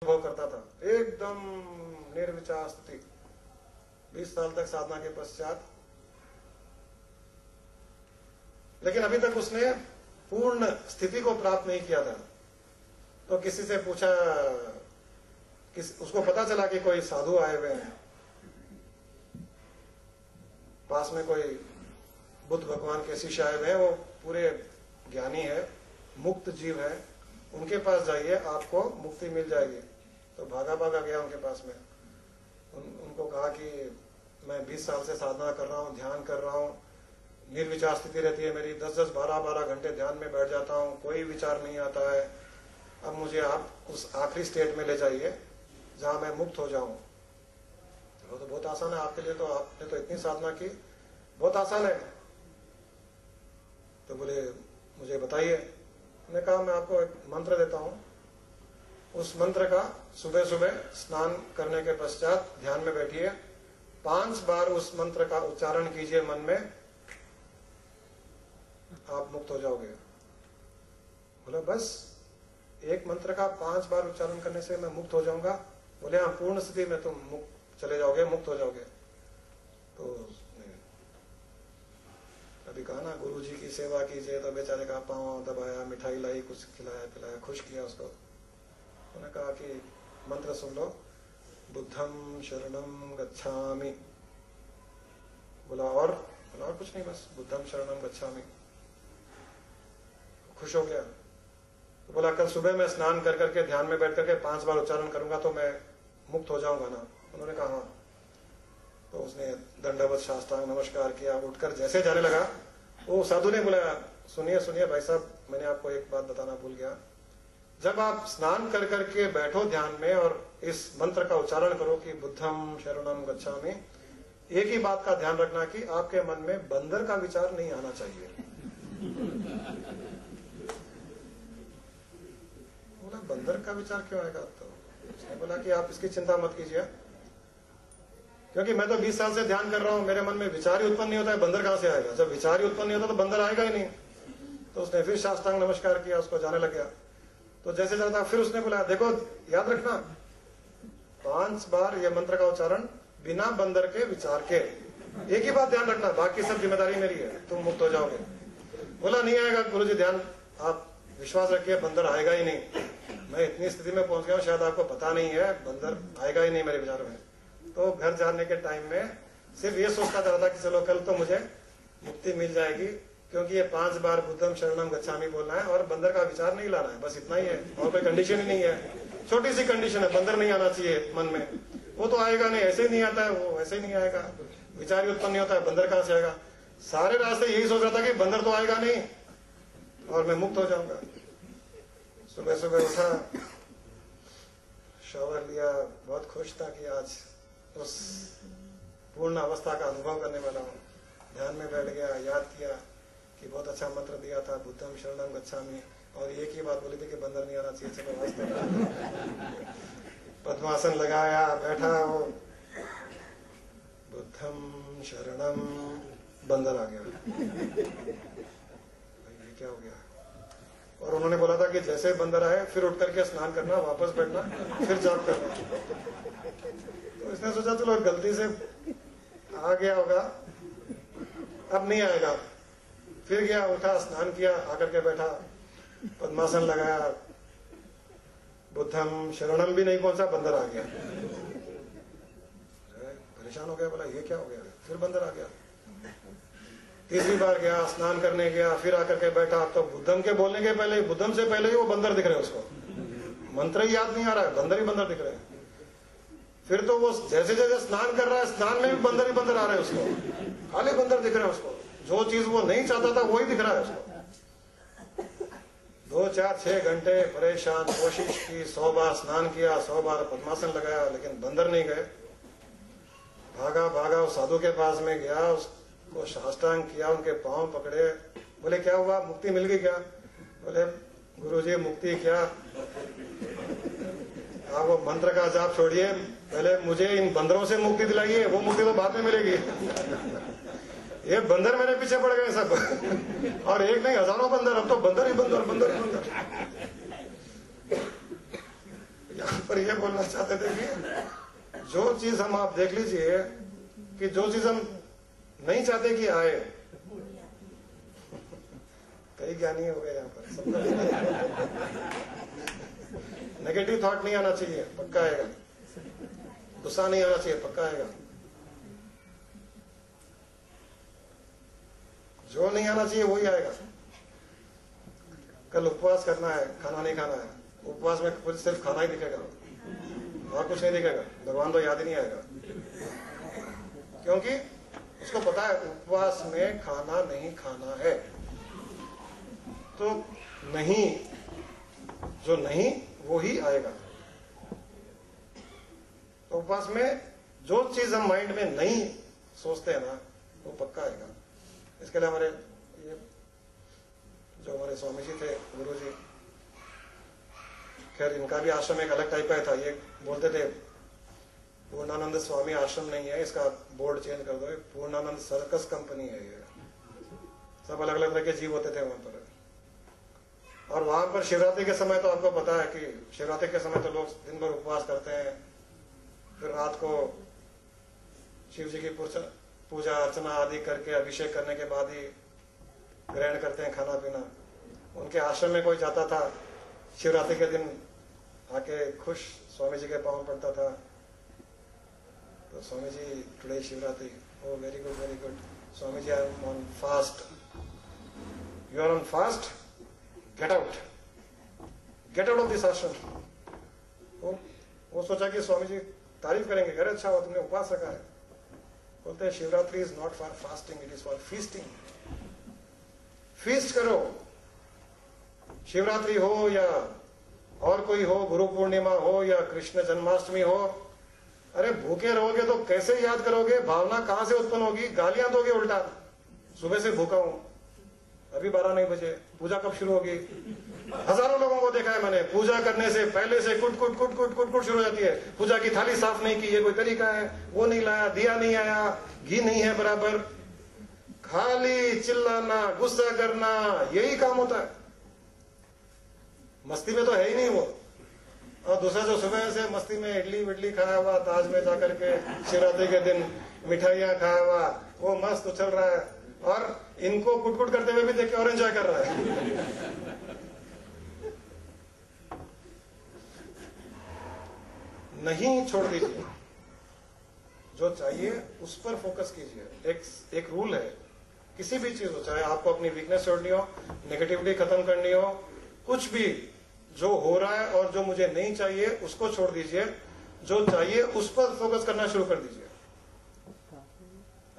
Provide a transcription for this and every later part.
अनुभव करता था, एकदम निर्विचार स्थिति। 20 साल तक साधना के पश्चात, लेकिन अभी तक उसने पूर्ण स्थिति को प्राप्त नहीं किया था। तो किसी से पूछा, उसको पता चला कि कोई साधु आए हुए हैं, पास में कोई बुद्ध भगवान के शिष्य आए हुए हैं, वो पूरे ज्ञानी है, मुक्त जीव है, उनके पास जाइए, आपको मुक्ति मिल जाएगी। तो भागा भागा गया उनके पास में। उनको कहा कि मैं 20 साल से साधना कर रहा हूँ, ध्यान कर रहा हूँ, निर्विचार स्थिति रहती है मेरी, 10-10, 12-12 घंटे ध्यान में बैठ जाता हूँ, कोई विचार नहीं आता है। अब मुझे आप उस आखिरी स्टेट में ले जाइए जहां मैं मुक्त हो जाऊं। तो बहुत आसान है आपके लिए, तो आपने तो इतनी साधना की, बहुत आसान है। तो बोले मुझे बताइए। मैंने कहा मैं आपको एक मंत्र देता हूं, उस मंत्र का सुबह सुबह स्नान करने के पश्चात ध्यान में बैठिए, 5 बार उस मंत्र का उच्चारण कीजिए मन में, आप मुक्त हो जाओगे। बोले बस एक मंत्र का 5 बार उच्चारण करने से मैं मुक्त हो जाऊंगा? बोले हाँ, पूर्ण स्थिति में तुम मुक्त चले जाओगे, मुक्त हो जाओगे। तो अभी कहा ना, गुरु जी की सेवा कीजिए, तो बेचारे का पाँव दबाया, मिठाई लाई, कुछ खिलाया पिलाया, खुश किया उसको। उन्होंने कहा कि मंत्र सुन लो, बुद्धम शरणम गच्छामि। बोला और कुछ नहीं, बस बुद्धम शरणम गच्छामि। खुश हो गया। तो बोला कल सुबह मैं स्नान कर करके ध्यान में बैठ करके 5 बार उच्चारण करूंगा तो मैं मुक्त हो जाऊंगा ना? उन्होंने कहा हाँ। तो उसने दंडवत साष्टांग नमस्कार किया, उठकर जैसे जाने लगा, वो साधु ने बोला सुनिए भाई साहब, मैंने आपको एक बात बताना भूल गया। जब आप स्नान कर करके बैठो ध्यान में और इस मंत्र का उच्चारण करो कि बुद्धम शरणम गच्छामि, एक ही बात का ध्यान रखना कि आपके मन में बंदर का विचार नहीं आना चाहिए। बोला बंदर का विचार क्यों आएगा? तो उसने बोला कि आप इसकी चिंता मत कीजिए, क्योंकि मैं तो 20 साल से ध्यान कर रहा हूं, मेरे मन में विचार ही उत्पन्न नहीं होता है, बंदर कहां से आएगा? जब विचार ही उत्पन्न नहीं होता तो बंदर आएगा ही नहीं। तो उसने फिर साष्टांग नमस्कार किया, उसको जाने लग गया। तो जैसे जाता फिर उसने बोला देखो याद रखना, 5 बार ये मंत्र का उच्चारण बिना बंदर के विचार के, एक ही बात ध्यान रखना, बाकी सब जिम्मेदारी मेरी है, तुम मुक्त हो जाओगे। बोला नहीं आएगा गुरुजी, ध्यान आप विश्वास रखिए, बंदर आएगा ही नहीं। मैं इतनी स्थिति में पहुंच गया हूं, शायद आपको पता नहीं है, बंदर आएगा ही नहीं मेरे विचार में। तो घर जाने के टाइम में सिर्फ ये सोचता था कि चलो कल तो मुझे मुक्ति मिल जाएगी, क्योंकि ये 5 बार बुद्धम शरणम गच्छामि बोलना है और बंदर का विचार नहीं लाना है, बस इतना ही है, और कोई कंडीशन ही नहीं है। छोटी सी कंडीशन है, बंदर नहीं आना चाहिए मन में। वो तो आएगा नहीं, ऐसे ही नहीं आता है, वो ऐसे ही नहीं आएगा, विचार ही उत्पन्न नहीं होता है, बंदर कहां से आएगा? सारे रास्ते यही सोच रहा था कि बंदर तो आएगा नहीं और मैं मुक्त हो जाऊंगा। सुबह सुबह उठा, शावर लिया, बहुत खुश था कि आज उस पूर्ण अवस्था का अनुभव करने वाला हूँ। ध्यान में बैठ गया, याद किया कि बहुत अच्छा मंत्र दिया था, बुद्धम शरणम गच्छामि, और एक ही बात बोली थी कि बंदर नहीं आना चाहिए। चलो वास्ते पद्मासन लगाया, बैठा, वो बुद्धम शरणम, बंदर आ गया। ये क्या हो गया? और उन्होंने बोला था कि जैसे बंदर आए फिर उठ करके स्नान करना, वापस बैठना, फिर जाप करना। तो इसने सोचा चलो गलती से आ गया होगा, अब नहीं आएगा। फिर गया, उठा, स्नान किया, आकर के बैठा, पद्मासन लगाया, बुद्धम शरणम भी नहीं पहुंचा, बंदर आ गया। परेशान हो गया, बोला ये क्या हो गया? फिर बंदर आ गया। तीसरी बार गया, स्नान करने गया, फिर आकर के बैठा, तो बुद्धम के बोलने के पहले, बुद्धम से पहले ही वो बंदर दिख रहे हैं उसको, मंत्र ही याद नहीं आ रहा है, बंदर ही बंदर दिख रहे हैं। फिर तो वो जैसे जैसे स्नान कर रहा है, स्नान में भी बंदर ही बंदर आ रहे हैं उसको, खाली बंदर दिख रहे हैं उसको, जो चीज वो नहीं चाहता था वही दिख रहा है उसको। 2, 4, 6 घंटे परेशान, कोशिश की, 100 बार स्नान किया, 100 बार पद्मासन लगाया, लेकिन बंदर नहीं गए। भागा भागा उस साधु के पास में गया, उसको साष्टांग किया, उनके पांव पकड़े, बोले क्या हुआ, मुक्ति मिल गई क्या? बोले गुरुजी मुक्ति क्या, आप वो मंत्र का जाप छोड़िए, पहले मुझे इन बंदरों से मुक्ति दिलाइए, वो मुक्ति तो बाद में मिलेगी। ये बंदर मेरे पीछे पड़ गए सब, और एक नहीं हजारों बंदर, अब तो बंदर ही बंदर, बंदर ही बंदर। पर ये बोलना चाहते थे कि जो चीज हम, आप देख लीजिए कि जो चीज हम नहीं चाहते कि आए, कई ज्ञानी हो गए यहाँ पर। नेगेटिव थॉट नहीं आना चाहिए, पक्का आएगा। गुस्सा नहीं आना चाहिए, पक्का आएगा। जो नहीं आना चाहिए वही आएगा। कल उपवास करना है, खाना नहीं खाना है, उपवास में कुछ सिर्फ खाना ही दिखेगा और कुछ नहीं दिखेगा, भगवान तो याद ही नहीं आएगा, क्योंकि उसको पता है उपवास में खाना नहीं खाना है। तो नहीं, जो नहीं वो ही आएगा। तो उपवास में जो चीज हम माइंड में नहीं सोचते हैं ना, वो पक्का आएगा। इसके लिए हमारे ये जो हमारे स्वामी जी थे, गुरु जी, खैर इनका भी आश्रम एक अलग टाइप का था। ये बोलते थे पूर्णानंद स्वामी आश्रम नहीं है, इसका बोर्ड चेंज कर दो, पूर्णानंद सर्कस कंपनी है। ये सब अलग अलग तरह के जीव होते थे वहां पर। और वहां पर शिवरात्रि के समय तो आपको पता है कि शिवरात्रि के समय तो लोग दिन भर उपवास करते हैं, फिर रात को शिव जी की पूजा अर्चना आदि करके अभिषेक करने के बाद ही ग्रहण करते हैं खाना पीना। उनके आश्रम में कोई जाता था शिवरात्रि के दिन आके खुश स्वामी जी के पांव पड़ता था, तो Swami ji today Shivratri, oh very good very good, Swami ji I am on fast, you are on fast, get out of this ashram. वो सोचा कि स्वामी जी तारीफ करेंगे, अरे अच्छा हुआ तुमने उपवास रखा है। बोलते हैं Shivratri is not for fasting, it is for feasting. Feast करो, शिवरात्रि हो या और कोई हो, गुरु पूर्णिमा हो या कृष्ण जन्माष्टमी हो, अरे भूखे रहोगे तो कैसे याद करोगे, भावना कहां से उत्पन्न होगी, गालियां दोगे उल्टा। सुबह से भूखा हूं, अभी 12 नहीं बजे, पूजा कब शुरू होगी। हजारों लोगों को देखा है मैंने, पूजा करने से पहले से कुट कुट कुट कुट कुट कुट शुरू हो जाती है। पूजा की थाली साफ नहीं की, ये कोई तरीका है, वो नहीं लाया, दिया नहीं आया, घी नहीं है बराबर, खाली चिल्लाना, गुस्सा करना, यही काम होता है। मस्ती में तो है ही नहीं वो। और दूसरा जो सुबह से मस्ती में इडली विडली खाया हुआ, ताज में जाकर के शिवरात्रि के दिन मिठाइयां खाया हुआ, वो मस्त उछल रहा है, और इनको कुटकुट करते हुए भी देख के और एंजॉय कर रहा है। नहीं छोड़ दीजिए, जो चाहिए उस पर फोकस कीजिए। एक रूल है, किसी भी चीज हो, चाहे आपको अपनी वीकनेस छोड़नी हो, नेगेटिविटी खत्म करनी हो, कुछ भी जो हो रहा है और जो मुझे नहीं चाहिए उसको छोड़ दीजिए, जो चाहिए उस पर फोकस करना शुरू कर दीजिए।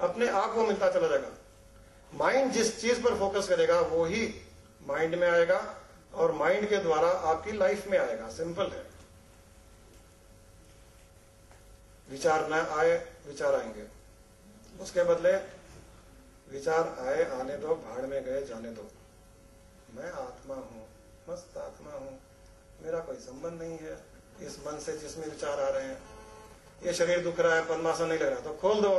अपने आप वो मिलता चला जाएगा। माइंड जिस चीज पर फोकस करेगा वो ही माइंड में आएगा, और माइंड के द्वारा आपकी लाइफ में आएगा। सिंपल है। विचार न आए, विचार आएंगे। उसके बदले विचार आए, आने दो, भाड़ में गए जाने दो। मैं आत्मा हूं, मस्त आत्मा हूं, मेरा कोई संबंध नहीं है इस मन से जिसमें विचार आ रहे हैं। ये शरीर दुख रहा है, पद्मासन नहीं लग रहा, तो खोल दो।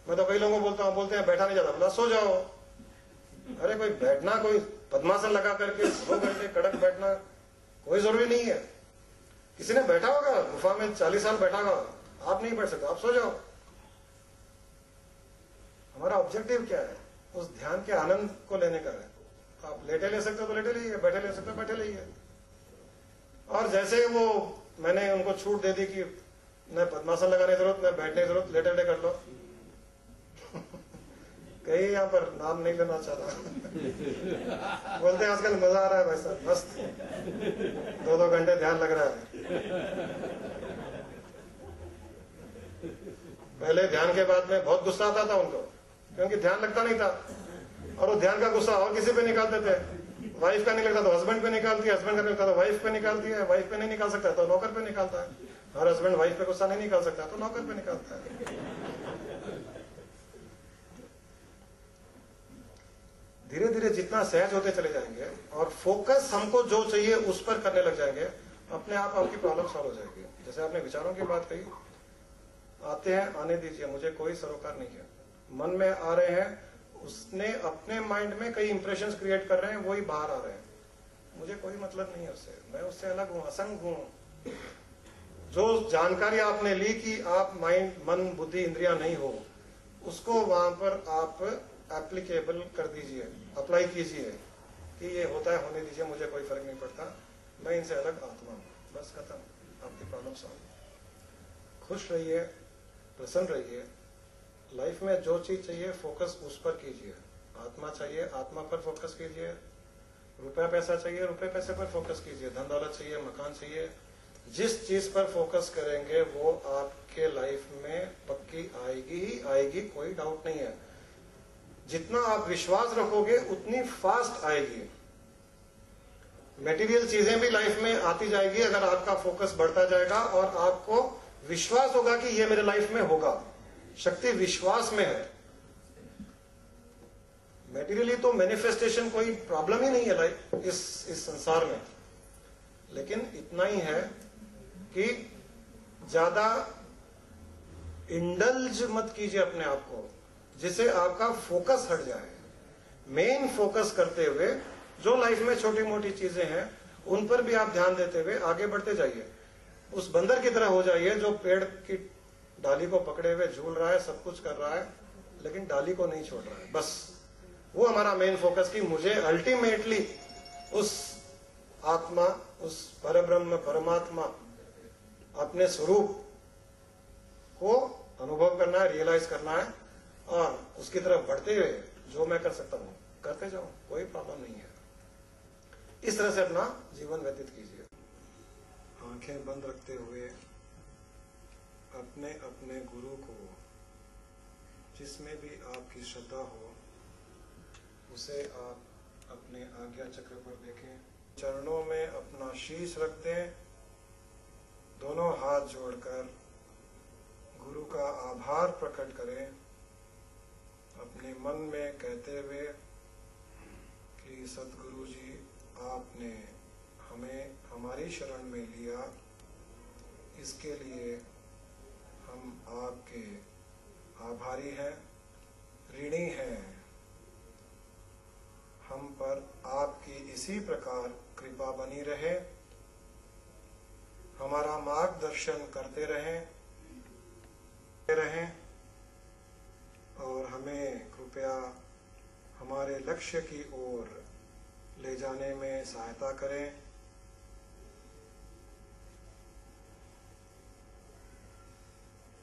मैं तो कई लोगों को बोलता हूं, बोलते हैं बैठा नहीं जाता, बोला सो जाओ। अरे कोई बैठना, कोई पद्मासन लगा करके 2 घंटे कड़क बैठना कोई जरूरी नहीं है। किसी ने बैठा होगा गुफा में 40 साल बैठा होगा, आप नहीं बैठ सकते, आप सो जाओ। हमारा ऑब्जेक्टिव क्या है? उस ध्यान के आनंद को लेने का है। आप लेटे ले सकते हो तो लेटे लीजिए, बैठे ले सकते हो बैठे लीजिए। और जैसे वो मैंने उनको छूट दे दी कि न पद्मासन लगाने की जरूरत, न बैठने की जरूरत, लेटे लेटे कर लो। कहीं यहाँ पर नाम नहीं लेना चाहता। बोलते हैं आजकल मजा आ रहा है भाई साहब, मस्त 2-2 घंटे ध्यान लग रहा है। पहले ध्यान के बाद में बहुत गुस्सा आता था उनको, क्योंकि ध्यान लगता नहीं था, और वो ध्यान का गुस्सा और किसी पे निकालते थे। वाइफ का नहीं लगता तो हस्बैंड पे निकालती है, हस्बैंड का नहीं लगता तो वाइफ पे निकालती है, वाइफ पे नहीं निकाल सकता तो नौकर पे निकालता है। हर हस्बैंड वाइफ पे गुस्सा नहीं निकाल सकता तो नौकर पे निकालता है। धीरे धीरे जितना सहज होते चले जाएंगे और फोकस हमको जो चाहिए उस पर करने लग जाएंगे, अपने आप आपकी प्रॉब्लम सॉल्व हो जाएगी। जैसे आपने विचारों की बात कही, आते हैं आने दीजिए, मुझे कोई सरोकार नहीं है। मन में आ रहे हैं, उसने अपने माइंड में कई इंप्रेशंस क्रिएट कर रहे हैं, वही बाहर आ रहे हैं। मुझे कोई मतलब नहीं है उससे, मैं उससे अलग हूं, असंग हूं। जो जानकारी आपने ली कि आप माइंड, मन, बुद्धि, इंद्रिया नहीं हो, उसको वहां पर आप एप्लीकेबल कर दीजिए, अप्लाई कीजिए कि ये होता है, होने दीजिए, मुझे कोई फर्क नहीं पड़ता, मैं इनसे अलग आत्मा हूं, बस खत्म, आपकी प्रॉब्लम सॉल्व। खुश रहिए, प्रसन्न रहिए, लाइफ में जो चीज चाहिए फोकस उस पर कीजिए। आत्मा चाहिए, आत्मा पर फोकस कीजिए। रुपया पैसा चाहिए, रुपये पैसे पर फोकस कीजिए। धन दौलत चाहिए, मकान चाहिए, जिस चीज पर फोकस करेंगे वो आपके लाइफ में पक्की आएगी ही आएगी, कोई डाउट नहीं है। जितना आप विश्वास रखोगे उतनी फास्ट आएगी। मटेरियल चीजें भी लाइफ में आती जाएगी अगर आपका फोकस बढ़ता जाएगा और आपको विश्वास होगा कि ये मेरे लाइफ में होगा। शक्ति विश्वास में है। मटेरियली तो मैनिफेस्टेशन कोई प्रॉब्लम ही नहीं है लाइफ इस संसार में, लेकिन इतना ही है कि ज्यादा इंडल्ज मत कीजिए अपने आप को, जिससे आपका फोकस हट जाए। मेन फोकस करते हुए जो लाइफ में छोटी मोटी चीजें हैं उन पर भी आप ध्यान देते हुए आगे बढ़ते जाइए। उस बंदर की तरह हो जाइए जो पेड़ की डाली को पकड़े हुए झूल रहा है, सब कुछ कर रहा है, लेकिन डाली को नहीं छोड़ रहा है। बस वो हमारा मेन फोकस कि मुझे अल्टीमेटली उस आत्मा, उस परब्रह्म, परमात्मा, अपने स्वरूप को अनुभव करना है, रियलाइज करना है और उसकी तरफ बढ़ते हुए जो मैं कर सकता हूं करते जाऊं, कोई प्रॉब्लम नहीं है। इस तरह से अपना जीवन व्यतीत कीजिए। आंखें बंद रखते हुए अपने अपने गुरु को, जिसमें भी आपकी श्रद्धा हो, उसे आप अपने आज्ञा चक्र पर देखें। चरणों में अपना शीश रख दें, दोनों हाथ जोड़कर गुरु का आभार प्रकट करें, अपने मन में कहते हुए कि सद्गुरु जी, आपने हमें हमारी शरण में लिया, इसके लिए हम आपके आभारी हैं, ऋणी हैं। हम पर आपकी इसी प्रकार कृपा बनी रहे, हमारा मार्गदर्शन करते रहें और हमें कृपया हमारे लक्ष्य की ओर ले जाने में सहायता करें।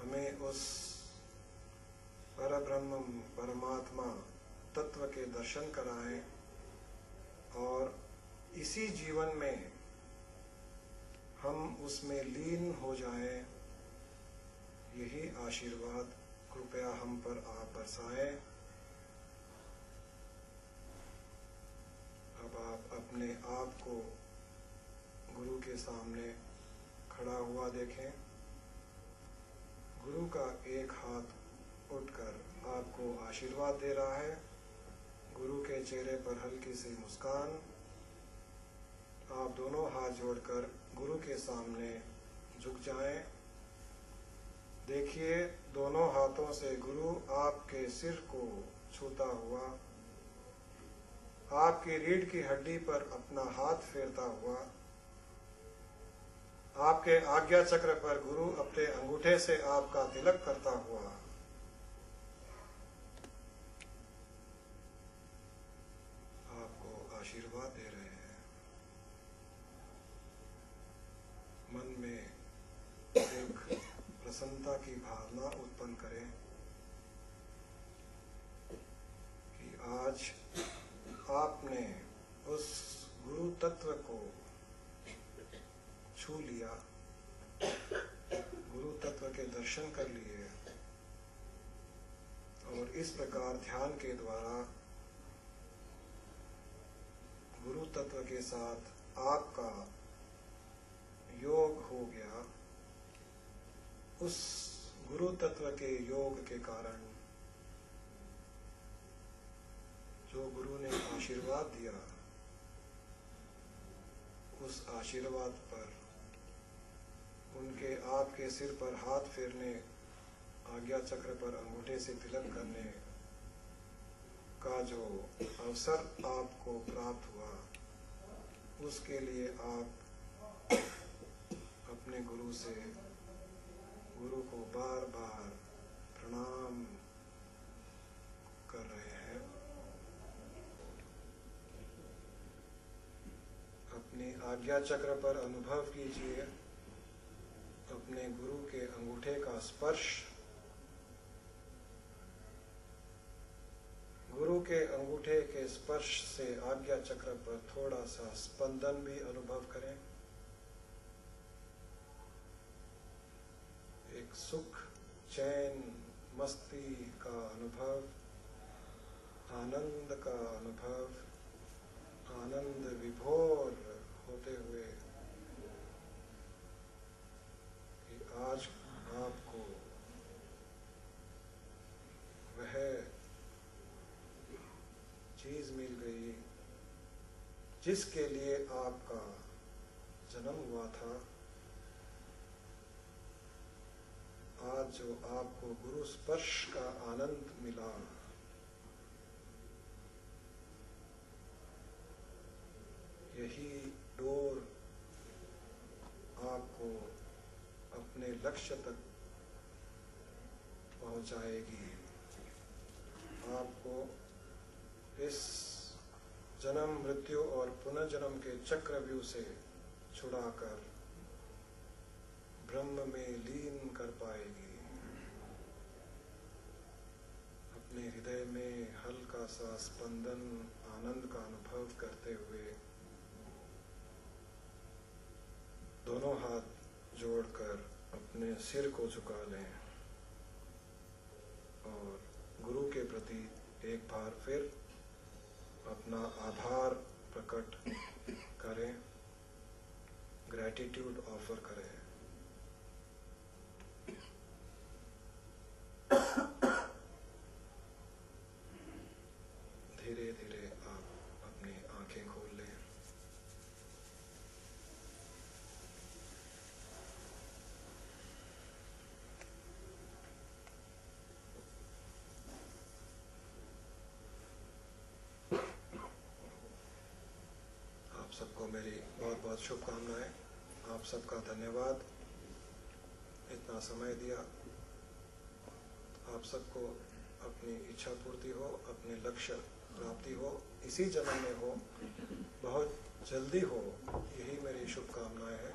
हमें उस परब्रह्म, परमात्मा तत्व के दर्शन कराएं और इसी जीवन में हम उसमें लीन हो जाएं। यही आशीर्वाद कृपया हम पर आप बरसाएं। अब आप अपने आप को गुरु के सामने खड़ा हुआ देखें। गुरु का एक हाथ उठकर आपको आशीर्वाद दे रहा है। गुरु के चेहरे पर हल्की सी मुस्कान। आप दोनों हाथ जोड़कर गुरु के सामने झुक जाएं। देखिए, दोनों हाथों से गुरु आपके सिर को छूता हुआ, आपकी रीढ़ की हड्डी पर अपना हाथ फेरता हुआ, आपके आज्ञा चक्र पर गुरु अपने अंगूठे से आपका तिलक करता हुआ आपको आशीर्वाद दे रहे हैं। मन में एक प्रसन्नता की भावना उत्पन्न करें कि आज आपने उस गुरु तत्व को छू लिया, गुरु तत्व के दर्शन कर लिए और इस प्रकार ध्यान के द्वारा गुरु तत्व के साथ आपका योग हो गया। उस गुरु तत्व के योग के कारण जो गुरु ने आशीर्वाद दिया, उस आशीर्वाद पर उनके आपके सिर पर हाथ फेरने, आज्ञा चक्र पर अंगूठे से तिलक करने का जो अवसर आपको प्राप्त हुआ, उसके लिए आप अपने गुरु से, गुरु को बार बार प्रणाम कर रहे हैं। अपनी आज्ञा चक्र पर अनुभव कीजिए अपने गुरु के अंगूठे का स्पर्श। गुरु के अंगूठे के स्पर्श से आज्ञा चक्र पर थोड़ा सा स्पंदन भी अनुभव करें। एक सुख, चैन, मस्ती का अनुभव, आनंद का अनुभव, आनंद विभोर होते हुए कि आज आपको वह चीज मिल गई जिसके लिए आपका जन्म हुआ था। आज जो आपको गुरु स्पर्श का आनंद मिला, यही डोर आपको अपने लक्ष्य तक पहुंचाएगी। आपको इस जन्म, मृत्यु और पुनर्जन्म के चक्रव्यूह से छुड़ाकर ब्रह्म में लीन कर पाएगी। अपने हृदय में हल्का सा स्पंदन, आनंद का अनुभव करते हुए दोनों हाथ जोड़कर अपने सिर को झुका लें और गुरु के प्रति एक बार फिर अपना आभार प्रकट करें, ग्रैटिट्यूड ऑफर करें। धीरे धीरे आप अपनी आंखें खोल लें। आप सबको मेरी बहुत बहुत शुभकामनाएं। आप सबका धन्यवाद, इतना समय दिया। आप सबको अपनी इच्छा पूर्ति हो, अपने लक्ष्य प्राप्ति हो, इसी जन्म में हो, बहुत जल्दी हो, यही मेरी शुभकामनाएं हैं।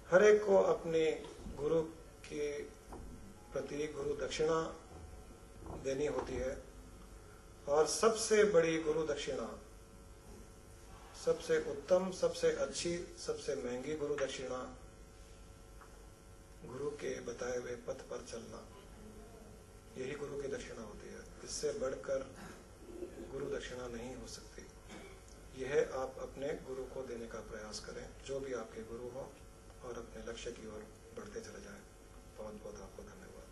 हर एक को अपने गुरु के प्रति गुरु दक्षिणा देनी होती है और सबसे बड़ी गुरु दक्षिणा, सबसे उत्तम, सबसे अच्छी, सबसे महंगी गुरु दक्षिणा गुरु के बताए हुए पथ पर चलना, यही गुरु की दक्षिणा होती है। इससे बढ़कर गुरु दक्षिणा नहीं हो सकती। यह आप अपने गुरु को देने का प्रयास करें, जो भी आपके गुरु हो, और अपने लक्ष्य की ओर बढ़ते चले जाएं। बहुत बहुत आपको धन्यवाद।